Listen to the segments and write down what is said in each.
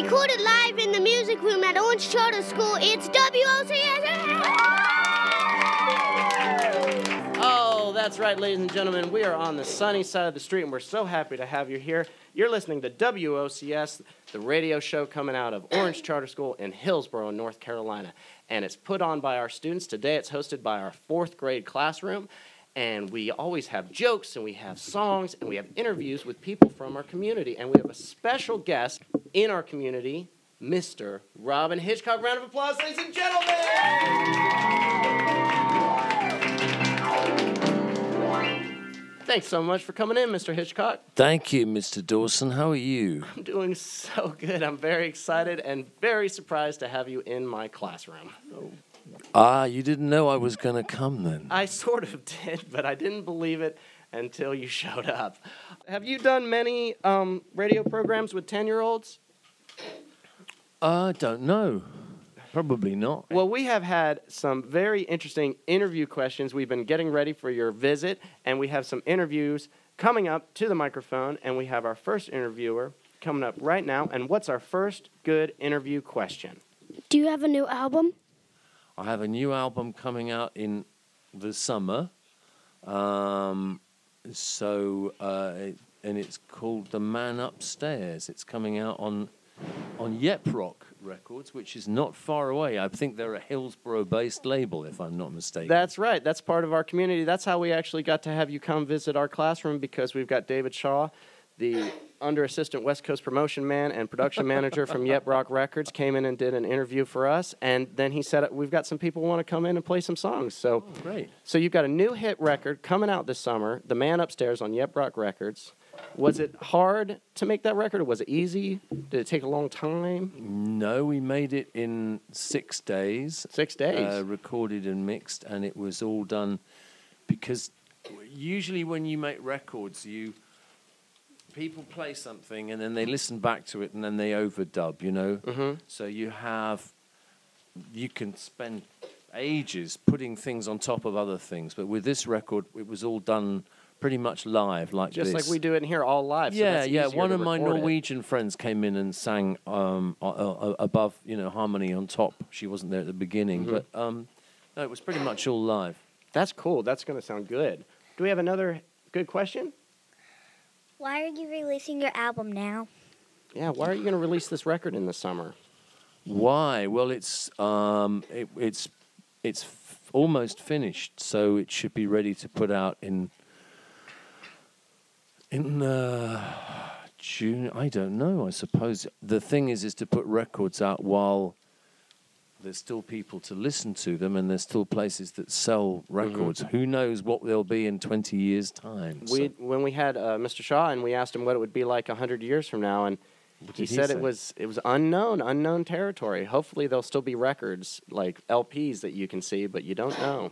Recorded live in the music room at Orange Charter School, it's WOCS! Oh, that's right, ladies and gentlemen. We are on the sunny side of the street, and we're so happy to have you here. You're listening to WOCS, the radio show coming out of Orange Charter School in Hillsborough, North Carolina. And it's put on by our students. Today it's hosted by our 4th grade classroom. And we always have jokes, and we have songs, and we have interviews with people from our community. And we have a special guest in our community, Mr. Robyn Hitchcock. Round of applause, ladies and gentlemen! Thanks so much for coming in, Mr. Hitchcock. Thank you, Mr. Dawson. How are you? I'm doing so good. I'm very excited and very surprised to have you in my classroom. You didn't know I was going to come then? I sort of did, but I didn't believe it until you showed up. Have you done many radio programs with 10-year-olds? I don't know. Probably not. Well, we have had some very interesting interview questions. We've been getting ready for your visit, and we have some interviews coming up to the microphone, and we have our first interviewer coming up right now. And what's our first good interview question? Do you have a new album? I have a new album coming out in the summer. And it's called The Man Upstairs. It's coming out on Rock Records, which is not far away. I think they're a Hillsborough-based label, if I'm not mistaken. That's right. That's part of our community. That's how we actually got to have you come visit our classroom, because we've got David Shaw, the under-assistant West Coast promotion man and production manager from Rock Records, came in and did an interview for us, and then he said, we've got some people who want to come in and play some songs. So, great. So you've got a new hit record coming out this summer, The Man Upstairs on Rock Records. Was it hard to make that record, or was it easy? Did it take a long time? No, we made it in 6 days. 6 days? Recorded and mixed, and it was all done because usually when you make records, people play something and then they listen back to it and then they overdub, you know? Mm-hmm. So you can spend ages putting things on top of other things, but with this record, it was all done pretty much live, like Just this. like we do it in here, all live. Yeah, so yeah. One of my record Norwegian friends came in and sang above, harmony on top. She wasn't there at the beginning, but no, it was pretty much all live. That's cool. That's going to sound good. Do we have another good question? Why are you releasing your album now? Yeah, why are you going to release this record in the summer? Why? Well, it's almost finished, so it should be ready to put out in June. I don't know. I suppose the thing is to put records out while there's still people to listen to them, and there's still places that sell records. Mm-hmm. Who knows what they'll be in 20 years' time? When we had Mr. Shaw, and we asked him what it would be like 100 years from now, and he said it was unknown territory. Hopefully there'll still be records like LPs that you can see, but you don't know.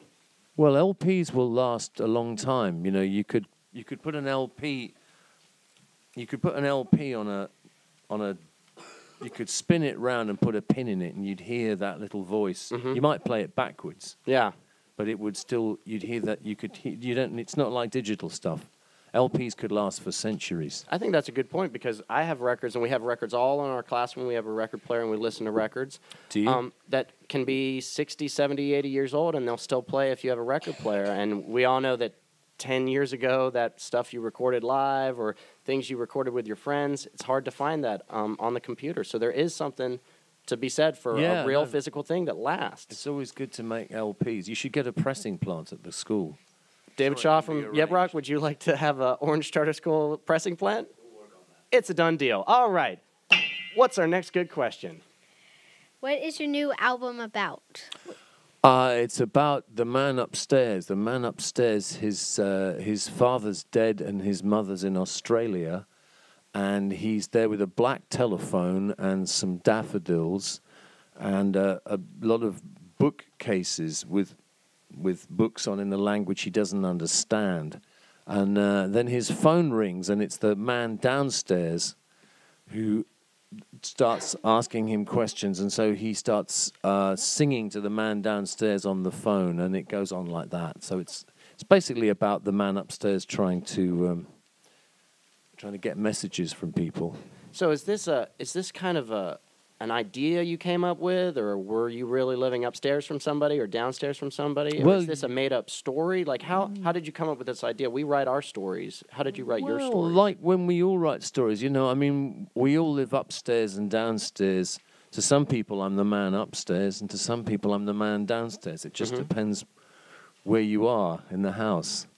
Well, LPs will last a long time. You could put an LP. You could put an LP on a. You could spin it round and put a pin in it, and you'd hear that little voice. Mm-hmm. You might play it backwards. Yeah, but it would still. You'd hear that. You don't. It's not like digital stuff. LPs could last for centuries. I think that's a good point, because I have records, and we have records all in our classroom. We have a record player, and we listen to records. Do you? That can be 60, 70, 80 years old, and they'll still play if you have a record player. And we all know that 10 years ago, that stuff you recorded live or things you recorded with your friends, it's hard to find that on the computer. So there is something to be said for a real physical thing that lasts. It's always good to make LPs. You should get a pressing plant at the school. David Shaw from Rock, would you like to have an Orange Charter School pressing plant? We'll work on that. It's a done deal. All right. What's our next good question? What is your new album about? It's about the man upstairs. The man upstairs, his father's dead and his mother's in Australia, and he's there with a black telephone and some daffodils and a lot of bookcases with books on in a language he doesn't understand. And then his phone rings, and it's the man downstairs who starts asking him questions, and so he starts singing to the man downstairs on the phone, and it goes on like that. So it's basically about the man upstairs trying to get messages from people. So is this kind of an idea you came up with, or were you really living upstairs from somebody or downstairs from somebody? Or is this a made-up story? Like, how did you come up with this idea? We write our stories. How did you write your story? Like when we all write stories, you know, I mean, we all live upstairs and downstairs. To some people, I'm the man upstairs, and to some people, I'm the man downstairs. It just depends where you are in the house.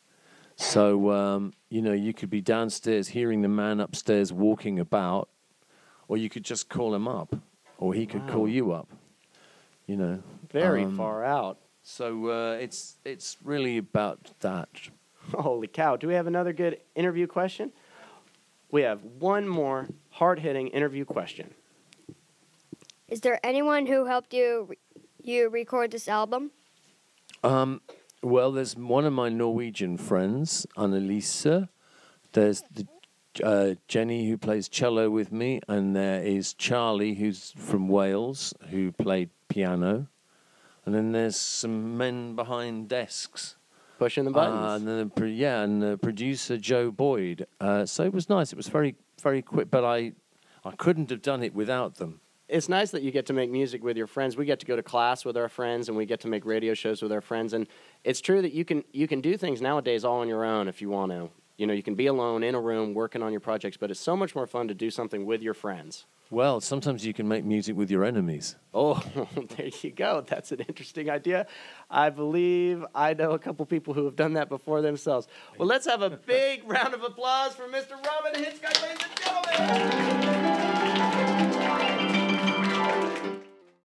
So, you know, you could be downstairs hearing the man upstairs walking about, or you could just call him up, or he could call you up, you know. Very far out. So it's really about that. Holy cow. Do we have another good interview question? We have one more hard-hitting interview question. Is there anyone who helped you record this album? Well, there's one of my Norwegian friends, Annalise. There's Jenny, who plays cello with me, and there is Charlie, who's from Wales, who played piano. And then there's some men behind desks. Pushing the buttons. And the producer, Joe Boyd. So it was nice. It was very, very quick, but I couldn't have done it without them. It's nice that you get to make music with your friends. We get to go to class with our friends, and we get to make radio shows with our friends. And it's true that you can do things nowadays all on your own if you want to. You know, you can be alone in a room working on your projects, but it's so much more fun to do something with your friends. Well, sometimes you can make music with your enemies. Oh, there you go. That's an interesting idea. I believe I know a couple people who have done that before themselves. Well, let's have a big round of applause for Mr. Robyn Hitchcock, ladies and gentlemen.